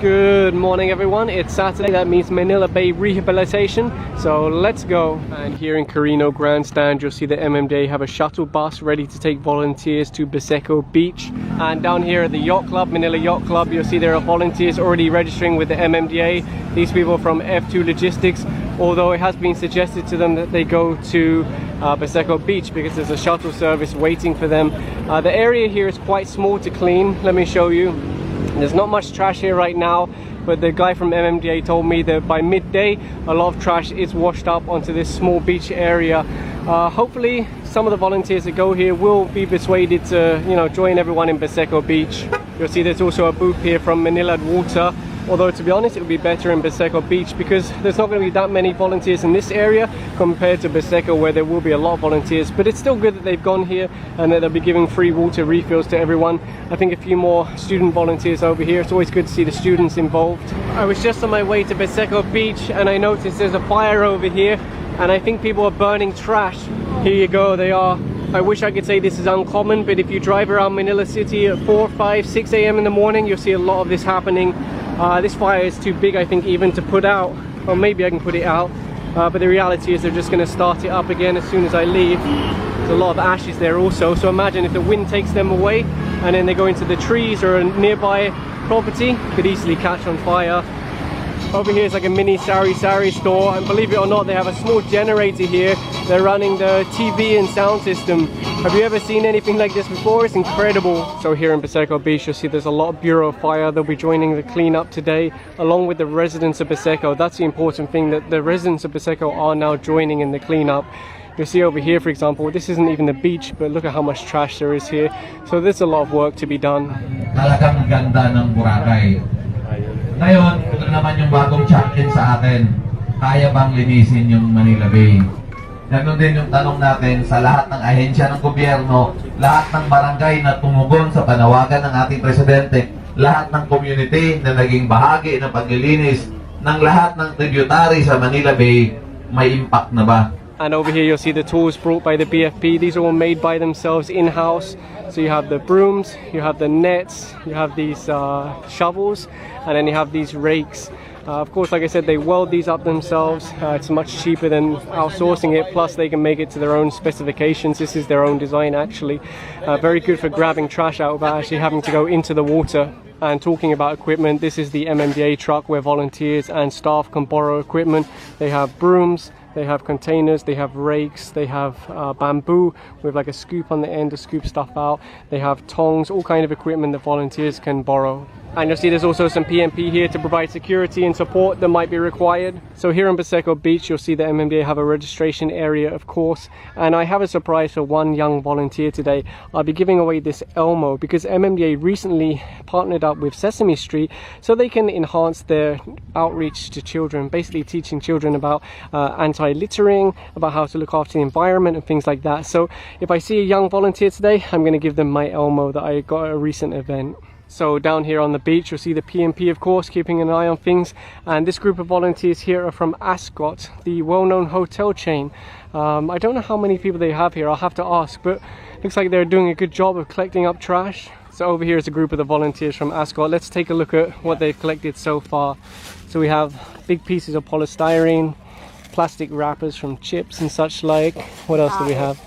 Good morning everyone, it's Saturday, that means Manila Bay Rehabilitation, so let's go. And here in Quirino Grandstand you'll see the MMDA have a shuttle bus ready to take volunteers to Baseco Beach. And down here at the yacht club, Manila Yacht Club, you'll see there are volunteers already registering with the MMDA. These people from F2 Logistics, although it has been suggested to them that they go to Baseco Beach because there's a shuttle service waiting for them. The area here is quite small to clean, let me show you. There's not much trash here right now, but the guy from MMDA told me that by midday a lot of trash is washed up onto this small beach area. Hopefully some of the volunteers that go here will be persuaded to, join everyone in Baseco Beach. You'll see there's also a booth here from Manila Water, although to be honest it would be better in Baseco Beach because there's not going to be that many volunteers in this area compared to Baseco where there will be a lot of volunteers. But it's still good that they've gone here and that they'll be giving free water refills to everyone. I think a few more student volunteers over here. It's always good to see the students involved. I was just on my way to Baseco Beach and I noticed there's a fire over here and I think people are burning trash. Here you go, they are. I wish I could say this is uncommon, but if you drive around Manila City at 4, 5, 6 a.m. in the morning, you'll see a lot of this happening. This fire is too big, I think, even to put out, or maybe I can put it out, but the reality is they're just going to start it up again as soon as I leave. There's a lot of ashes there also, so imagine if the wind takes them away and then they go into the trees or a nearby property, could easily catch on fire. Over here is like a mini sari store, and believe it or not, they have a small generator here. They're running the TV and sound system. Have you ever seen anything like this before? It's incredible. So here in Baseco Beach, you'll see there's a lot of Bureau of Fire. They'll be joining the cleanup today, along with the residents of Baseco. That's the important thing, that the residents of Baseco are now joining in the cleanup. You'll see over here, for example, this isn't even the beach, but look at how much trash there is here. So there's a lot of work to be done. Talagang ganda ng Boracay. Ngayon, ito naman yung bagong champion sa atin. Kaya bang linisin yung Manila Bay? Ganun din yung tanong natin sa lahat ng ahensya ng gobyerno, lahat ng barangay na tumugon sa panawagan ng ating presidente, lahat ng community na naging bahagi ng paglilinis ng lahat ng tributary sa Manila Bay, may impact na ba? And over here you'll see the tools brought by the BFP. These are all made by themselves in-house. So you have the brooms, you have the nets, you have these shovels, and then you have these rakes. Of course, like I said, they weld these up themselves. It's much cheaper than outsourcing it, plus they can make it to their own specifications. This is their own design actually. Very good for grabbing trash out without actually having to go into the water. And talking about equipment, this is the MMDA truck where volunteers and staff can borrow equipment. They have brooms, they have containers, they have rakes, they have bamboo with like a scoop on the end to scoop stuff out. They have tongs, all kind of equipment that volunteers can borrow. And you'll see there's also some PMP here to provide security and support that might be required. So here on Baseco Beach, you'll see the MMDA have a registration area, of course. And I have a surprise for one young volunteer today. I'll be giving away this Elmo because MMDA recently partnered up with Sesame Street so they can enhance their outreach to children, basically teaching children about anti-littering, about how to look after the environment and things like that. So if I see a young volunteer today, I'm going to give them my Elmo that I got at a recent event. So down here on the beach you'll see the PMP, of course, keeping an eye on things, and this group of volunteers here are from Ascot, the well-known hotel chain. I don't know how many people they have here, I'll have to ask, but looks like they're doing a good job of collecting up trash. So over here is a group of the volunteers from Ascot. Let's take a look at what they've collected so far. So we have big pieces of polystyrene, plastic wrappers from chips and such like. What else do we have?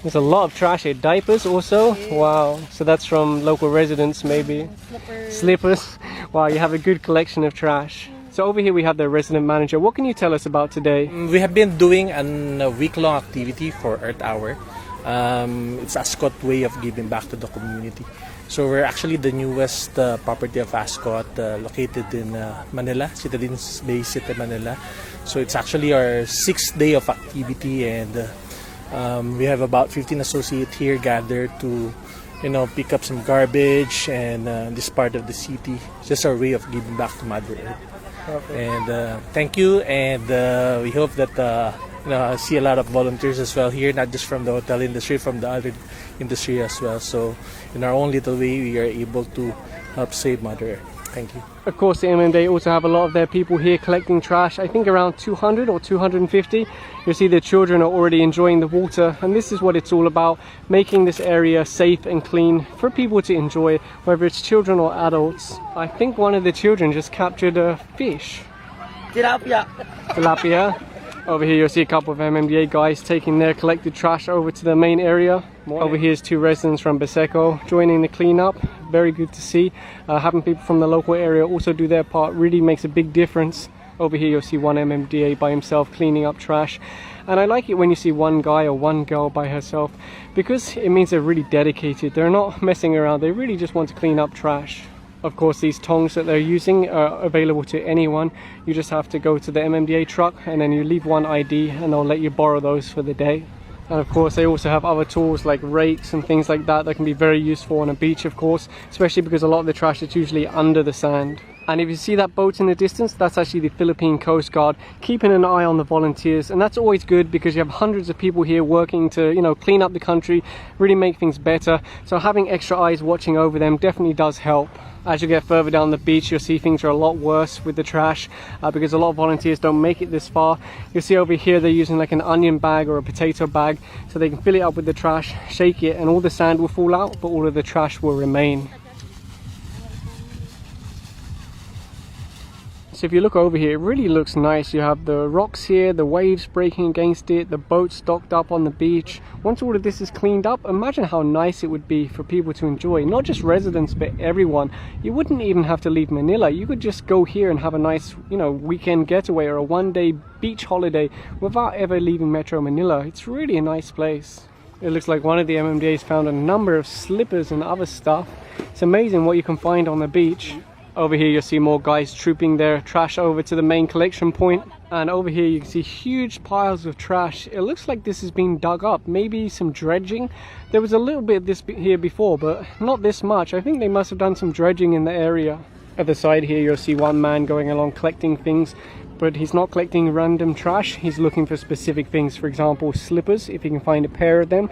There's a lot of trash here. Diapers also. Wow. So that's from local residents maybe. Slippers. Wow, you have a good collection of trash. So over here we have the resident manager. What can you tell us about today? We have been doing a week-long activity for Earth Hour. It's Ascot way of giving back to the community. So we're actually the newest property of Ascot, located in Manila, Citadines Bay City, Manila. So it's actually our 6th day of activity, and we have about 15 associates here gathered to, pick up some garbage and this part of the city. It's just our way of giving back to Mother Earth. Perfect. And thank you, and we hope that I see a lot of volunteers as well here, not just from the hotel industry, from the other industry as well. So in our own little way, we are able to help save Mother Earth. Thank you. Of course, the MMDA also have a lot of their people here collecting trash. I think around 200 or 250. You'll see the children are already enjoying the water, and this is what it's all about, making this area safe and clean for people to enjoy, whether it's children or adults. I think one of the children just captured a fish. Tilapia. Over here you'll see a couple of MMDA guys taking their collected trash over to the main area. Over here is 2 residents from Baseco joining the cleanup. Very good to see. Having people from the local area also do their part really makes a big difference. Over here you'll see one MMDA by himself cleaning up trash. And I like it when you see one guy or one girl by herself, because it means they're really dedicated. They're not messing around, they really just want to clean up trash. Of course, these tongs that they're using are available to anyone. You just have to go to the MMDA truck and then you leave one ID and they'll let you borrow those for the day. And of course they also have other tools like rakes and things like that can be very useful on a beach, of course, especially because a lot of the trash is usually under the sand. And if you see that boat in the distance, that's actually the Philippine Coast Guard keeping an eye on the volunteers, and that's always good because you have hundreds of people here working to, you know, clean up the country, really make things better. So having extra eyes watching over them definitely does help. As you get further down the beach, you'll see things are a lot worse with the trash because a lot of volunteers don't make it this far. You'll see over here they're using like an onion bag or a potato bag, so they can fill it up with the trash, shake it, and all the sand will fall out, but all of the trash will remain. So if you look over here, it really looks nice. You have the rocks here, the waves breaking against it, the boats docked up on the beach. Once all of this is cleaned up, imagine how nice it would be for people to enjoy. Not just residents, but everyone. You wouldn't even have to leave Manila. You could just go here and have a nice, you know, weekend getaway or a one-day beach holiday without ever leaving Metro Manila. It's really a nice place. It looks like one of the MMDAs found a number of slippers and other stuff. It's amazing what you can find on the beach. Over here you'll see more guys trooping their trash over to the main collection point. And over here you can see huge piles of trash. It looks like this is being dug up, maybe some dredging. There was a little bit of this here before, but not this much. I think they must have done some dredging in the area. At the side here you'll see one man going along collecting things, but he's not collecting random trash. He's looking for specific things. For example, slippers, if he can find a pair of them,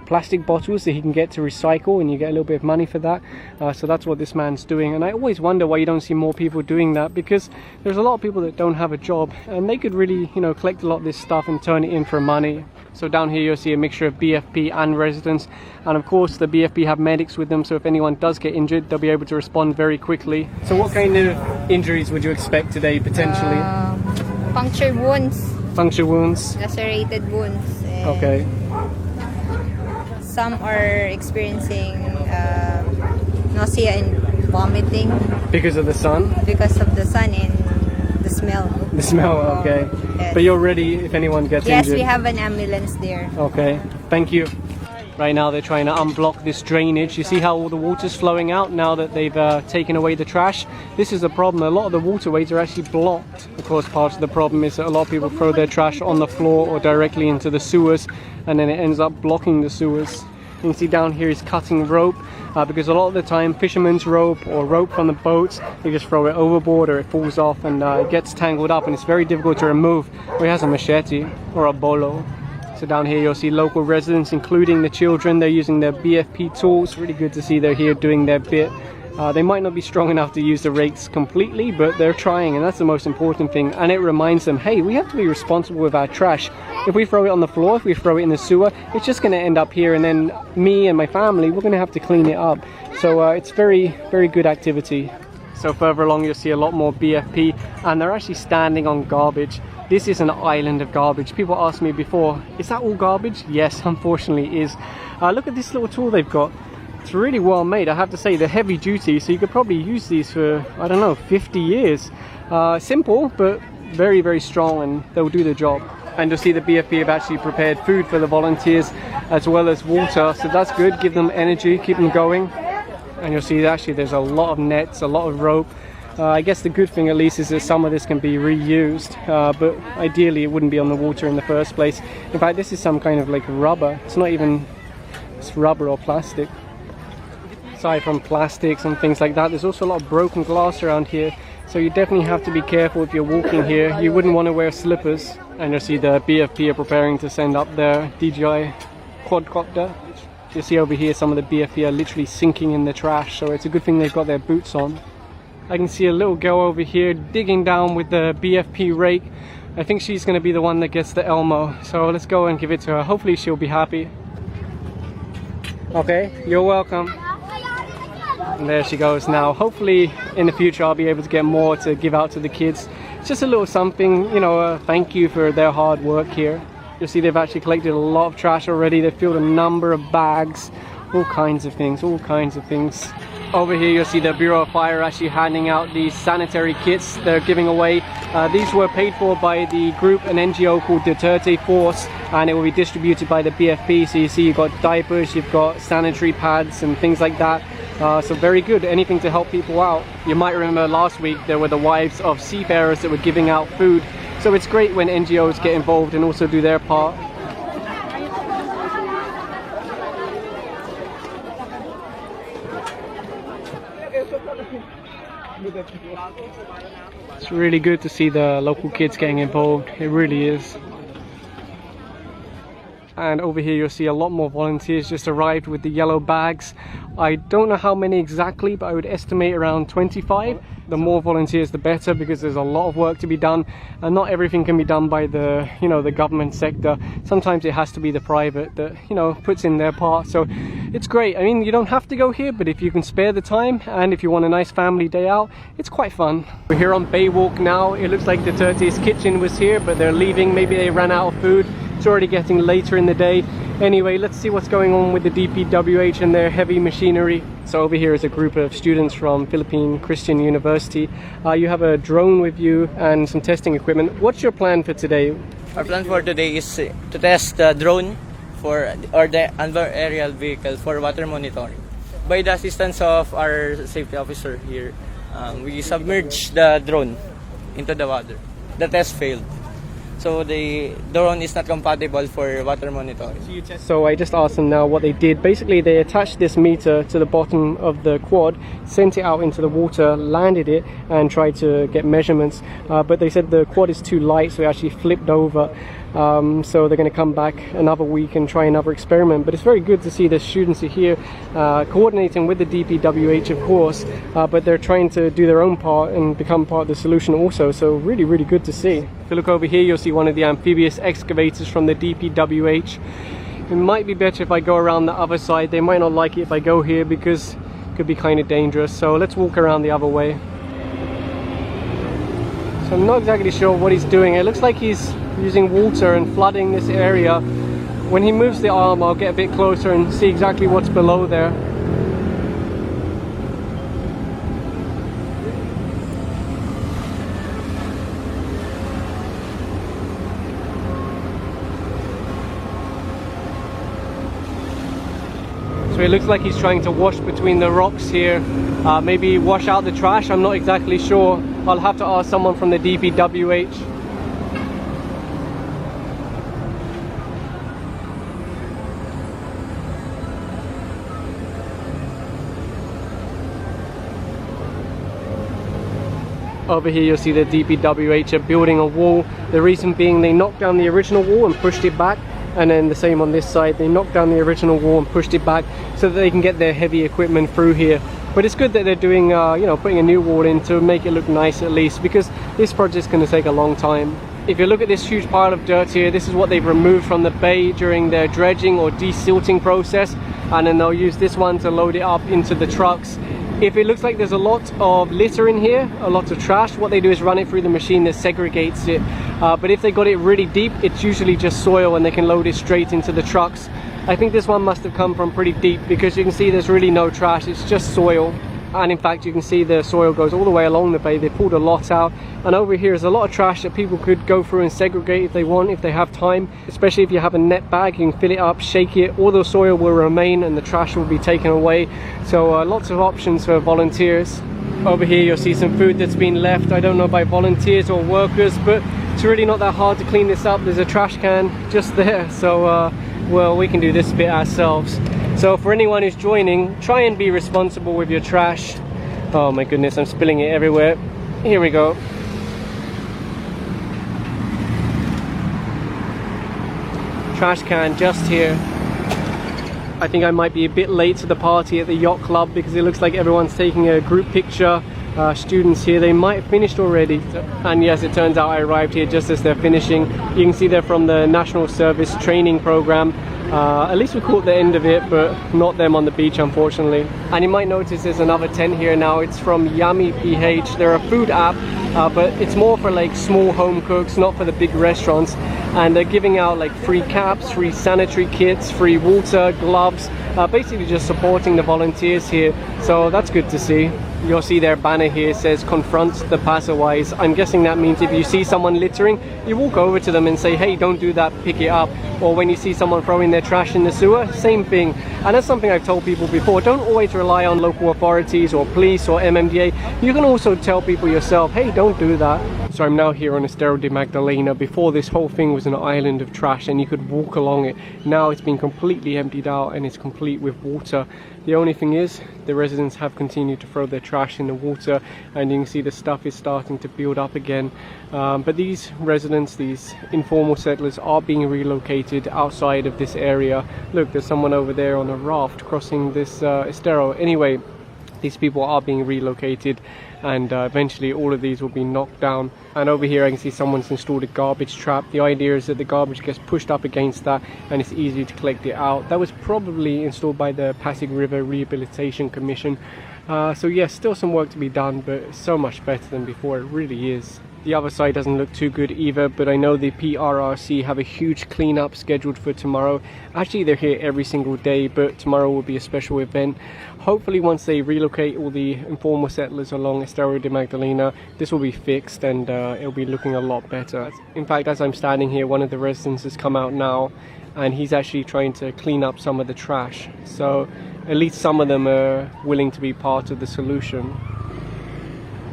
plastic bottles that he can get to recycle, and you get a little bit of money for that. So that's what this man's doing, and I always wonder why you don't see more people doing that, because there's a lot of people that don't have a job and they could really, you know, collect a lot of this stuff and turn it in for money. So down here you'll see a mixture of BFP and residents, and of course the BFP have medics with them, so if anyone does get injured they'll be able to respond very quickly. So what kind of injuries would you expect today potentially? Punctured wounds. Puncture wounds? Lacerated wounds. Okay. Some are experiencing nausea and vomiting. Because of the sun? Because of the sun and the smell. The smell, okay. Yes. But you're ready if anyone gets Yes, injured? we have an ambulance there. Okay, thank you. Right now they're trying to unblock this drainage. You see how all the water's flowing out now that they've taken away the trash? This is a problem. A lot of the waterways are actually blocked. Of course, part of the problem is that a lot of people throw their trash on the floor or directly into the sewers, and then it ends up blocking the sewers. You can see down here is cutting rope, because a lot of the time fishermen's rope or rope from the boats, they just throw it overboard or it falls off and it gets tangled up, and it's very difficult to remove. Or he has a machete or a bolo. So down here you'll see local residents, including the children. They're using their BFP tools. Really good to see they're here doing their bit. They might not be strong enough to use the rakes completely, but they're trying, and that's the most important thing. And it reminds them, hey, we have to be responsible with our trash. If we throw it on the floor, if we throw it in the sewer, it's just going to end up here, and then me and my family, we're going to have to clean it up. So it's very, very good activity. So further along you'll see a lot more BFP, and they're actually standing on garbage. This is an island of garbage. People asked me before, is that all garbage? Yes, unfortunately it is. Look at this little tool they've got. It's really well made, I have to say. They're heavy duty, so you could probably use these for, I don't know, 50 years. Simple, but very, very strong, and they'll do the job. And you'll see the BFP have actually prepared food for the volunteers as well as water, so that's good. Give them energy, keep them going. And you'll see that actually there's a lot of nets, a lot of rope. I guess the good thing at least is that some of this can be reused, but ideally it wouldn't be on the water in the first place. In fact, this is some kind of like rubber. It's not even, it's rubber or plastic. Aside from plastics and things like that, there's also a lot of broken glass around here, so you definitely have to be careful if you're walking here. You wouldn't want to wear slippers. And you'll see the BFP are preparing to send up their DJI quadcopter. You see over here some of the BFP are literally sinking in the trash, so it's a good thing they've got their boots on. I can see a little girl over here digging down with the BFP rake. I think she's going to be the one that gets the Elmo. So let's go and give it to her. Hopefully she'll be happy. Okay, you're welcome. And there she goes now. Hopefully in the future I'll be able to get more to give out to the kids. It's just a little something, you know, a thank you for their hard work here. You'll see they've actually collected a lot of trash already. They've filled a number of bags, all kinds of things, all kinds of things. Over here you'll see the Bureau of Fire actually handing out these sanitary kits they're giving away. These were paid for by the group, an NGO called Duterte Force, and it will be distributed by the BFP. So you see you've got diapers, you've got sanitary pads and things like that. So very good, anything to help people out. You might remember last week there were the wives of seafarers that were giving out food. So it's great when NGOs get involved and also do their part. It's really good to see the local kids getting involved, it really is. And over here you'll see a lot more volunteers just arrived with the yellow bags. I don't know how many exactly, but I would estimate around 25. The more volunteers the better, because there's a lot of work to be done and not everything can be done by the, you know, the government sector. Sometimes it has to be the private that, you know, puts in their part. So it's great. I mean, you don't have to go here, but if you can spare the time and if you want a nice family day out, it's quite fun. We're here on Baywalk now. It looks like Duterte's kitchen was here, but they're leaving. Maybe they ran out of food. It's already getting later in the day. Anyway, let's see what's going on with the DPWH and their heavy machinery. So over here is a group of students from Philippine Christian University. You have a drone with you and some testing equipment. What's your plan for today? Our plan for today is to test the drone or the unmanned aerial vehicle for water monitoring. By the assistance of our safety officer here, we submerged the drone into the water. The test failed. So the drone is not compatible for water monitoring. So I just asked them now what they did. Basically they attached this meter to the bottom of the quad, sent it out into the water, landed it and tried to get measurements. But they said the quad is too light, so it actually flipped over. So they're going to come back another week and try another experiment. But it's very good to see the students are here coordinating with the DPWH, of course, but they're trying to do their own part and become part of the solution also. So really, really good to see. If you look over here, you'll see one of the amphibious excavators from the DPWH. It might be better if I go around the other side. They might not like it if I go here because it could be kind of dangerous. So let's walk around the other way. So I'm not exactly sure what he's doing. It looks like he's using water and flooding this area. When he moves the arm, I'll get a bit closer and see exactly what's below there. So it looks like he's trying to wash between the rocks here, maybe wash out the trash. I'm not exactly sure. I'll have to ask someone from the DPWH. Over here you'll see the DPWH are building a wall. The reason being they knocked down the original wall and pushed it back, and then the same on this side. They knocked down the original wall and pushed it back so that they can get their heavy equipment through here. But it's good that they're doing, you know, putting a new wall in to make it look nice at least, because this project's going to take a long time. If you look at this huge pile of dirt here, this is what they've removed from the bay during their dredging or desilting process, and then they'll use this one to load it up into the trucks. If it looks like there's a lot of litter in here, a lot of trash, what they do is run it through the machine that segregates it. But if they got it really deep, it's usually just soil and they can load it straight into the trucks. I think this one must have come from pretty deep, because you can see there's really no trash, it's just soil. And in fact you can see the soil goes all the way along the bay. They pulled a lot out, and over here is a lot of trash that people could go through and segregate if they want, if they have time. Especially if you have a net bag, you can fill it up, shake it, all the soil will remain and the trash will be taken away. So lots of options for volunteers. Over here you'll see some food that's been left, I don't know by volunteers or workers, but it's really not that hard to clean this up. There's a trash can just there, so well, we can do this bit ourselves. So for anyone who's joining, try and be responsible with your trash. Oh my goodness, I'm spilling it everywhere. Here we go. Trash can just here. I think I might be a bit late to the party at the yacht club because it looks like everyone's taking a group picture students here. They might have finished already, and yes, it turns out I arrived here just as they're finishing. You can see they're from the National Service Training Program. At least we caught the end of it, but not them on the beach, unfortunately. And you might notice there's another tent here now. It's from Yummy PH. They're a food app, but it's more for like small home cooks, not for the big restaurants. And they're giving out like free caps, free sanitary kits, free water, gloves, basically just supporting the volunteers here. So that's good to see. You'll see their banner here says confront the passersby. I'm guessing that means if you see someone littering, you walk over to them and say, hey, don't do that, pick it up. Or when you see someone throwing their trash in the sewer, same thing. And that's something I've told people before. Don't always rely on local authorities or police or MMDA. You can also tell people yourself, hey, don't do that. So I'm now here on Estero de Magdalina. Before, this whole thing was an island of trash and you could walk along it. Now it's been completely emptied out and it's complete with water. The only thing is, the residents have continued to throw their trash in the water, and you can see the stuff is starting to build up again. But these residents, these informal settlers, are being relocated outside of this area. Look, there's someone over there on a raft crossing this Estero. Anyway, these people are being relocated, and eventually all of these will be knocked down. And over here I can see someone's installed a garbage trap. The idea is that the garbage gets pushed up against that and it's easy to collect it out. That was probably installed by the Pasig River Rehabilitation Commission. So yes, still some work to be done, but so much better than before, it really is. The other side doesn't look too good either, but I know the PRRC have a huge cleanup scheduled for tomorrow. Actually, they're here every single day, but tomorrow will be a special event. Hopefully, once they relocate all the informal settlers along Estero de Magdalena, this will be fixed and it'll be looking a lot better. In fact, as I'm standing here, one of the residents has come out now and he's actually trying to clean up some of the trash. So at least some of them are willing to be part of the solution.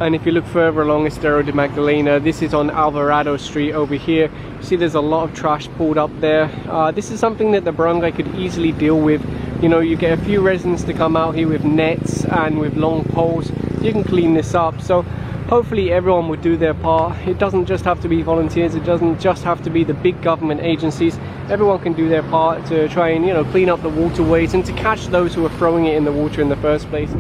And if you look further along Estero de Magdalena, this is on Alvarado Street over here. You see there's a lot of trash pulled up there. This is something that the barangay could easily deal with. You know, you get a few residents to come out here with nets and with long poles. You can clean this up. So hopefully everyone would do their part. It doesn't just have to be volunteers. It doesn't just have to be the big government agencies. Everyone can do their part to try and, you know, clean up the waterways and to catch those who are throwing it in the water in the first place.